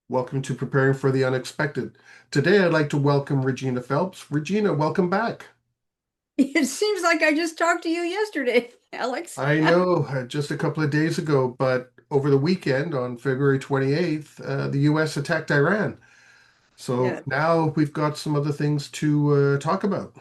Welcome to Preparing for the Unexpected. Today, I'd like to welcome Regina Phelps. Regina, welcome back. It seems like I just talked to you yesterday, Alex. I know just a couple of days ago, but over the weekend on February 28th, the US attacked Iran. So Yeah. now we've got some other things to talk about.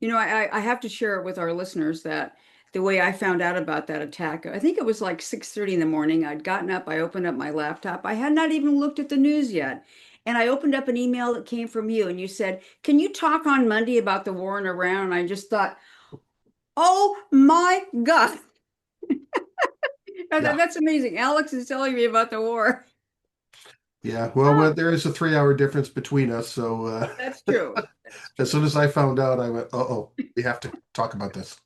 I have to share it with our listeners that the way I found out about that attack, I think it was like 6:30 in the morning. I'd gotten up, I opened up my laptop. I had not even looked at the news yet. And I opened up an email that came from you, and you said, "Can you talk on Monday about the war in Iran?" And I just thought, "Oh my God." Yeah, That's amazing. Alex is telling me about the war. yeah. Well, there is a 3 hour difference between us. So That's true. That's as true. soon as I found out, I went, uh-oh, we have to talk about this.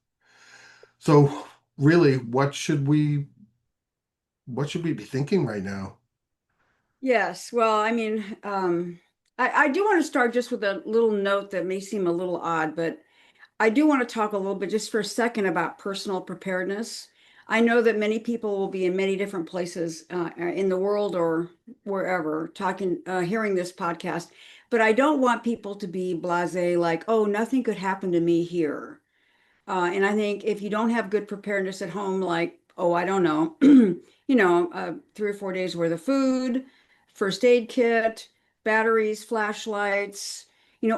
So really, what should we be thinking right now? Yes, well, I do want to start just with a little note that may seem a little odd, but I do want to talk a little bit just for a second about personal preparedness. I know that many people will be in many different places in the world or wherever hearing this podcast, but I don't want people to be blasé, like, oh, nothing could happen to me here. And I think if you don't have good preparedness at home, like, oh, I don't know, 3 or 4 days worth of food, first aid kit, batteries, flashlights,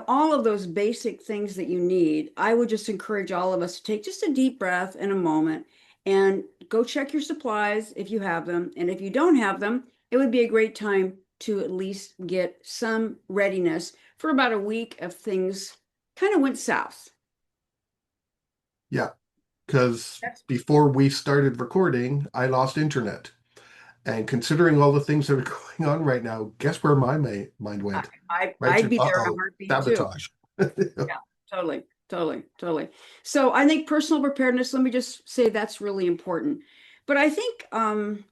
all of those basic things that you need, I would just encourage all of us to take just a deep breath in a moment and go check your supplies if you have them. And if you don't have them, it would be a great time to at least get some readiness for about a week if things kind of went south. Yeah, because before we started recording, I lost internet. And considering all the things that are going on right now, guess where my mind I, went? Right I'd to, be there in a uh-oh, heartbeat too. sabotage. Yeah, totally, totally, totally. So I think personal preparedness, let me just say that's really important. But I think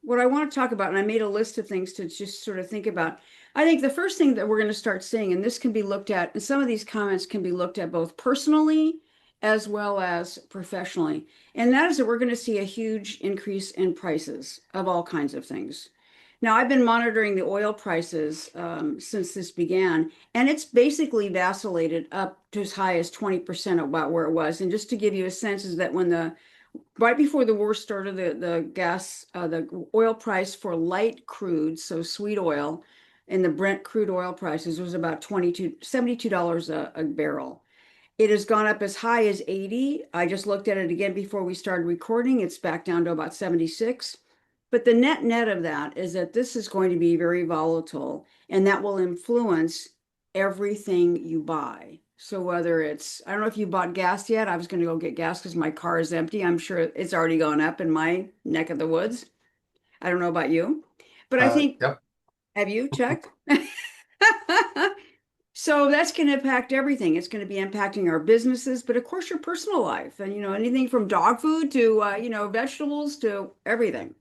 what I want to talk about, and I made a list of things to just sort of think about. I think the first thing that we're going to start seeing, and this can be looked at, and some of these comments can be looked at both personally as well as professionally, and that is that we're going to see a huge increase in prices of all kinds of things. Now, I've been monitoring the oil prices since this began, and it's basically vacillated up to as high as 20% about where it was. And just to give you a sense, is that when the right before the war started, the oil price for light crude, so sweet oil, and the Brent crude oil prices was about $72 a barrel. It has gone up as high as 80. I just looked at it again before we started recording. It's back down to about 76. But the net of that is that this is going to be very volatile and that will influence everything you buy. So whether it's, I don't know if you bought gas yet. I was going to go get gas because my car is empty. I'm sure it's already gone up in my neck of the woods. I don't know about you, but I think, Yep. have you checked? So that's going to impact everything. It's going to be impacting our businesses, but of course your personal life and anything from dog food to vegetables to everything.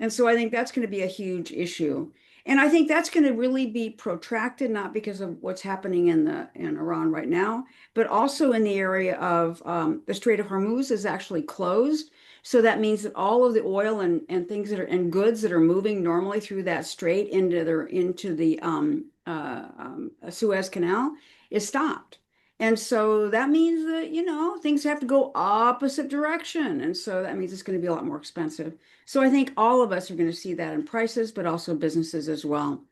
And so I think that's going to be a huge issue. And I think that's going to really be protracted, not because of what's happening in Iran right now, but also in the area of the Strait of Hormuz is actually closed. So that means that all of the oil and things that are and goods that are moving normally through that strait into the Suez Canal is stopped. And so that means that, things have to go opposite direction. And so that means it's going to be a lot more expensive. So I think all of us are going to see that in prices, but also businesses as well.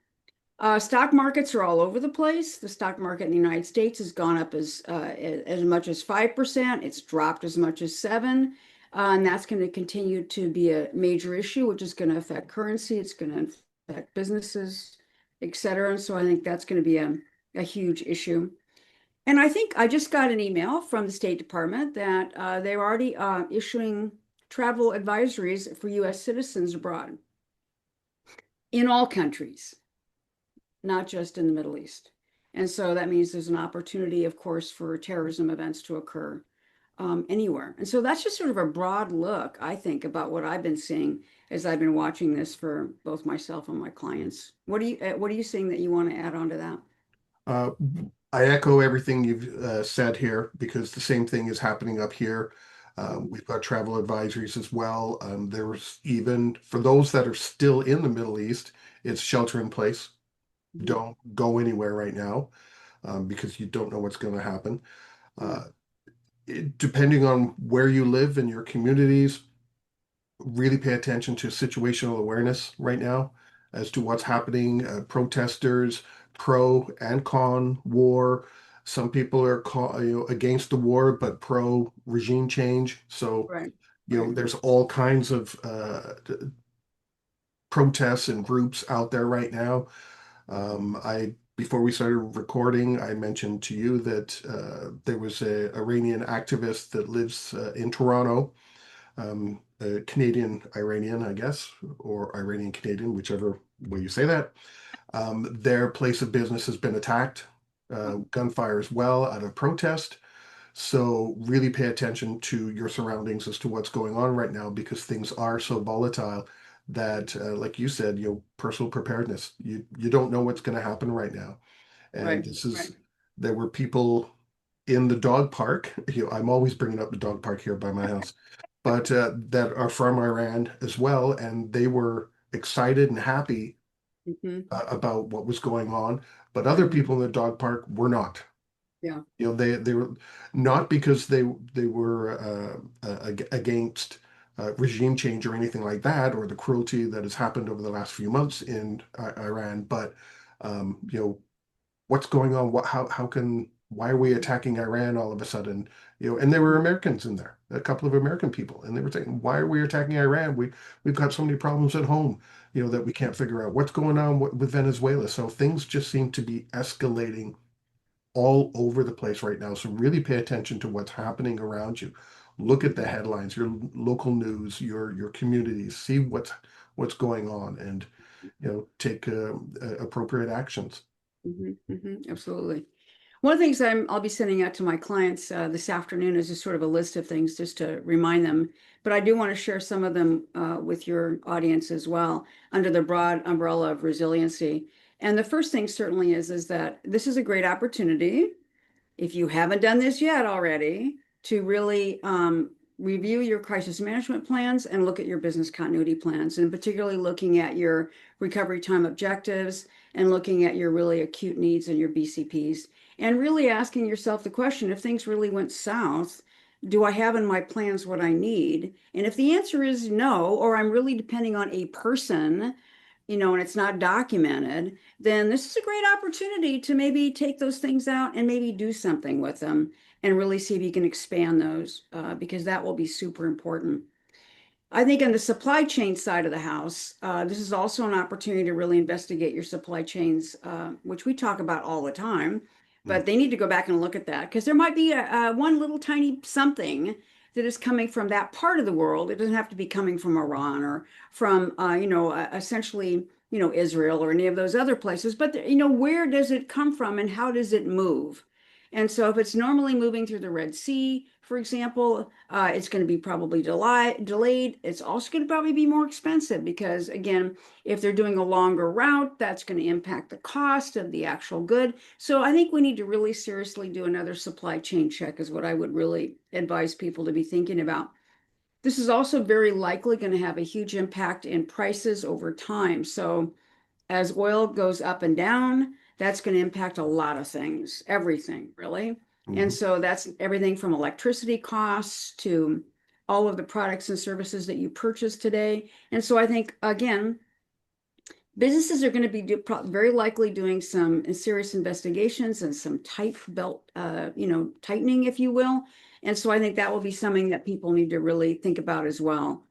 Stock markets are all over the place. The stock market in the United States has gone up as much as 5%. It's dropped as much as 7%. And that's going to continue to be a major issue, which is going to affect currency. It's going to affect businesses, et cetera. And so I think that's going to be a huge issue. And I think I just got an email from the State Department that they're already issuing travel advisories for U.S. citizens abroad in all countries, not just in the Middle East. And so that means there's an opportunity, of course, for terrorism events to occur anywhere. And so that's just sort of a broad look, I think, about what I've been seeing as I've been watching this for both myself and my clients. What are you seeing that you want to add on to that? Uh, I echo everything you've said here because the same thing is happening up here. Mhm. We've got travel advisories as well. There's even for those that are still in the Middle East, it's shelter in place. Mhm. Don't go anywhere right now because you don't know what's going to happen. Yeah. Uh, Depending on where you live in your communities, really pay attention to situational awareness right now as to what's happening. Protesters, pro and con war. Some people are against the war but pro regime change. So, Right. Right. there's all kinds of protests and groups out there right now. I Before we started recording, I mentioned to you that there was a Iranian activist that lives in Toronto, Canadian Iranian, I guess, or Iranian Canadian, whichever way you say that. Their place of business has been attacked, gunfire as well, out of protest. So really pay attention to your surroundings as to what's going on right now because things are so volatile that, like you said, personal preparedness. You don't know what's going to happen right now, and Right. this Right. is there were people in the dog park. I'm always bringing up the dog park here by my house, but that are from Iran as well, and they were excited and happy Mhm. about what was going on, but other Right. people in the dog park were not. Yeah. They were not because they were against regime change or anything like that, or the cruelty that has happened over the last few months in Iran, but what's going on? Why are we attacking Iran all of a sudden? And there were Mhm. Americans in there, a couple of American people, and they were saying, why are we attacking Iran? We've got so many problems at home, that we can't figure out what's going on with Venezuela. So things just seem to be escalating all over the place right now. So really pay attention to what's happening around you. Look at the Mhm. headlines, your local news, your communities, see what's going on, and take appropriate actions. Mhm. Mhm. Absolutely. One of the things I'll be sending out to my clients this afternoon is just sort of a list of things just to remind them. But I do want to share some of them with your audience as well under the broad umbrella of resiliency. And the first thing certainly is that this is a great opportunity if you haven't done this yet already, to really review your crisis management plans and look at your business continuity plans, and particularly looking at your recovery time objectives and looking at your really acute needs and your BCPs, and really asking yourself the question, if things really went south, do I have in my plans what I need? And if the answer is no, or I'm really depending on a person, and it's not documented, then this is a great opportunity to maybe take those things out and maybe do something with them and really see if you can expand those because that will be super important. I think on the supply chain side of the house, this is also an opportunity to really investigate your supply chains, which we talk about all the time, Mm, but they need to go back and look at that because there might be one little tiny something that is coming from that part of the world. It doesn't have to be coming from Iran or from, essentially, Israel or any of those other places, but, where does it come from and how does it move? And so if it's normally moving through the Red Sea, for example, it's going to be probably delayed. It's also going to probably be more expensive because, again, if they're doing a longer route, that's going to impact the cost of the actual good. So I think we need to really seriously do another supply chain check, is what I would really advise people to be thinking about. This is also very likely going to have a huge impact in prices over time. So as oil goes up and down, that's going to impact a lot of things, everything really. And mhm, so that's everything from electricity costs to all of the products and services that you purchase today. And so I think, again, businesses are going to be very likely doing some serious investigations and some tight belt, tightening, if you will. And so I think that will be something that people need to really think about as well.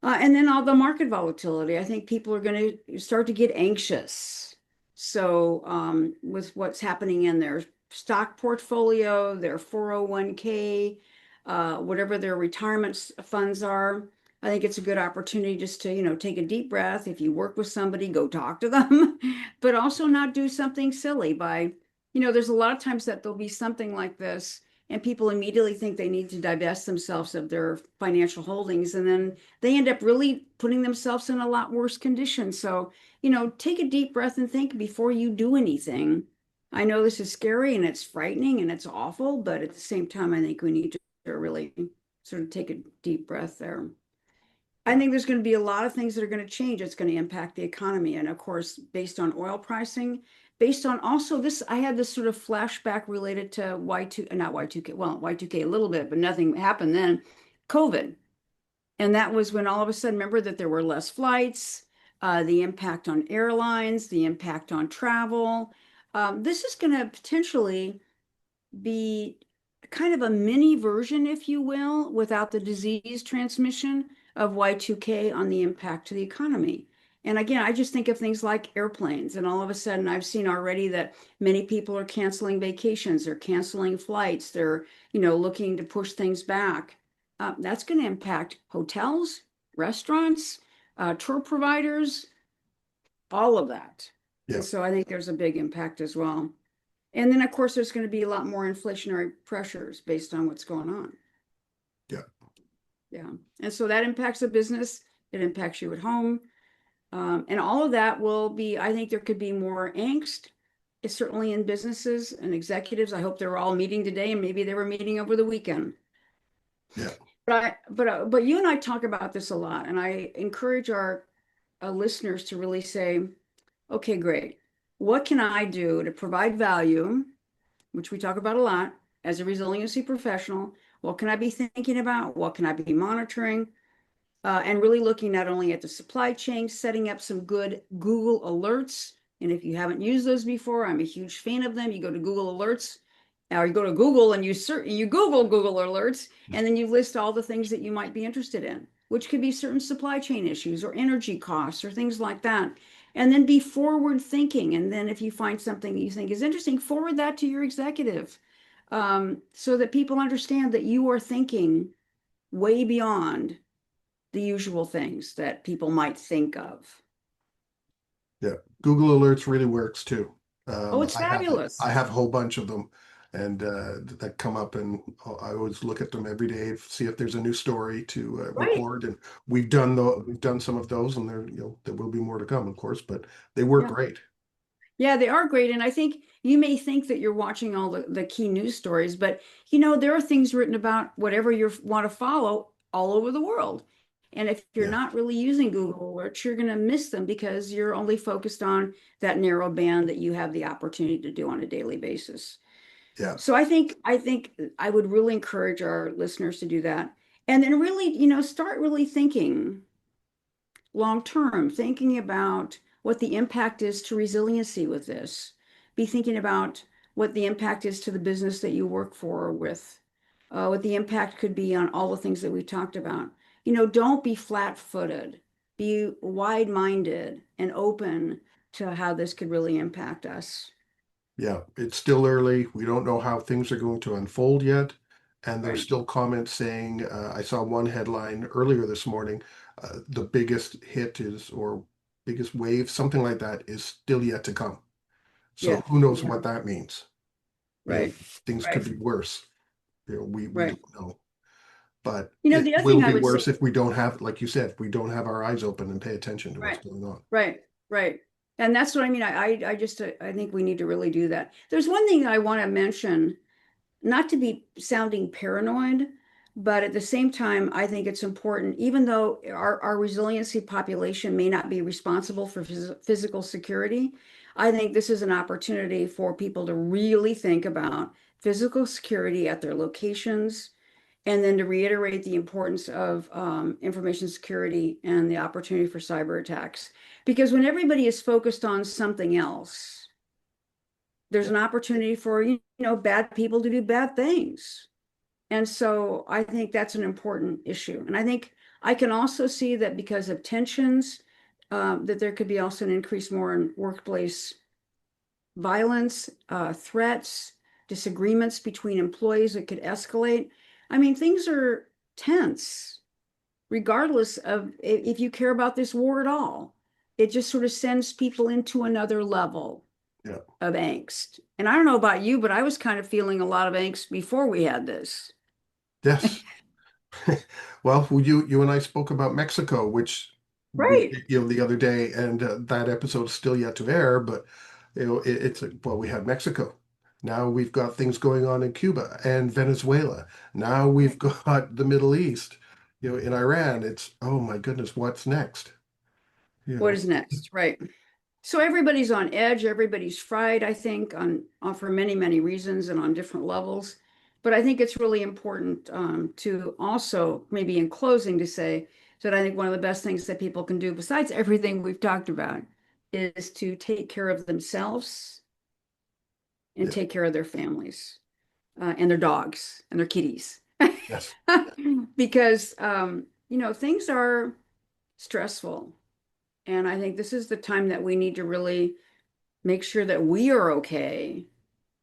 And then all the market volatility. I think people are going to start to get anxious. So, with what's happening in their stock portfolio, their 401k, whatever their retirement funds are, I think it's a good opportunity just to, take a deep breath. If you work with somebody, go talk to them, but also not do something silly by, there's a lot of times that there'll be something like this and people immediately think they need to divest themselves of their financial holdings. And then they end up really putting themselves in a lot worse condition. So, take a deep breath and think before you do anything. I know this is scary and it's frightening and it's awful, but at the same time, I think we need to really sort of take a deep breath there. I think there's going to be a lot of things that are going to change. It's going to impact the economy. And of course, based on oil pricing, based on also this, I had this sort of flashback related to Y2, not Y2K, well, Y2K a little bit, but nothing happened then. COVID. And that was when all of a sudden, remember that there were less flights, the impact on airlines, the impact on travel. This is going to potentially be kind of a mini version, if you will, without the disease transmission of Y2K on the impact to the economy. And again, I just think of things like airplanes, and all of a sudden I've seen already that many people are canceling vacations, they're canceling flights, they're, looking to push things back. That's going to impact hotels, restaurants, tour providers, all of that. And Yeah, so I think there's a big impact as well. And then, of course, there's going to be a lot more inflationary pressures based on what's going on. yeah, Yeah. And so that impacts the business, it impacts you at home. And all of that will be, I think there could be more angst. It's certainly in businesses and executives. I hope they're all meeting today and maybe they were meeting over the weekend. yeah, But you and I talk about this a lot, and I encourage our listeners to really say, okay, great. What can I do to provide value, which we talk about a lot as a resiliency professional? What can I be thinking about? What can I be monitoring? And really looking not only at the supply chain, setting up some good Google alerts. And if you haven't used those before, I'm a huge fan of them. You go to Google Alerts, or you go to Google and you Google Google Alerts, and then you list all the things that you might be interested in, which could be certain supply chain issues or energy costs or things like that. And then be forward thinking. And then if you find something you think is interesting, forward that to your executive, so that people understand that you are thinking way beyond the usual things that people might think of. yeah. Google Alerts really works too. Oh, it's I fabulous. have a whole bunch of them, and that come up, and I always look at them every day, see if there's a new story to Right. report. And we've done some of those, and there will be more to come, of course, but they work Yeah. great. Yeah, they are great. And I think you may think that you're watching all the key news stories, but there are things written about whatever you want to follow all over the world. And if you're Yeah, not really using Google Alerts, you're going to miss them because you're only focused on that narrow band that you have the opportunity to do on a daily basis. yeah, So I think I would really encourage our listeners to do that. And then really, start really thinking long term, thinking about what the impact is to resiliency with this. Be thinking about what the impact is to the business that you work for or with, what the impact could be on all the things that we talked about. Don't be flat-footed. Be wide-minded and open to how this could really impact us. yeah. It's still early. We don't know how things are going to unfold yet. And there's Right. still comments saying, I saw one headline earlier this morning, the biggest hit is, or biggest wave, something like that, is still yet to come. So Yeah. who knows Yeah. what that means? You know, Right. things could Right. be worse. We Right. don't know. But it The other will thing I be would say, worse if we don't have, like you said, if we don't have our eyes open and pay attention to what's right, going on. right, right. And that's what I mean. I just, I think we need to really do that. There's one thing I want to mention, not to be sounding paranoid, but at the same time, I think it's important, even though our resiliency population may not be responsible for physical security, I think this is an opportunity for people to really think about physical security at their locations, and then to reiterate the importance of information security and the opportunity for cyber attacks. Because when everybody is focused on something else, there's Yeah, an opportunity for, bad people to do bad things. And so I think that's an important issue. And I think I can also see that because of tensions, that there could be also an increase more in workplace violence, threats, disagreements between employees that could escalate. I mean, things are tense, regardless of if you care about this war at all. It just sort of sends people into another level yeah. of angst. And I don't know about you, but I was kind of feeling a lot of angst before we had this. Yes. Well, you and I spoke about Mexico, which we, Right. the other day, and that episode is still yet to air, but it's like, well, we had Mexico. Now we've got things going on in Cuba and Venezuela. Now we've Right. got the Middle East. In Iran, it's, oh my goodness, what's next? You What know, is next? Right. So everybody's on edge, everybody's fried, I think, on for many, many reasons and on different levels. But I think it's really important to also, maybe in closing, to say that I think one of the best things that people can do, besides everything we've talked about, is to take care of themselves and yeah, take care of their families and their dogs and their kitties. yes. Because, things are stressful. And I think this is the time that we need to really make sure that we are okay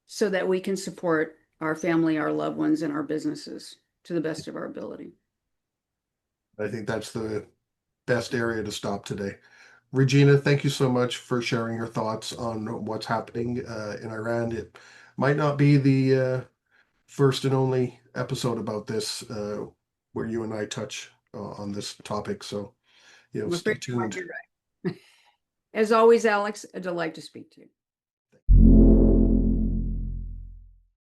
so that we can support our family, our loved ones, and our businesses to the best of our ability. I think that's the best area to stop today. Regina, thank you so much for sharing your thoughts on what's happening in Iran. It might not be the first and only episode about this where you and I touch on this topic. So, I'm stay afraid you might tuned. be right. As always, Alex, a delight to speak to you.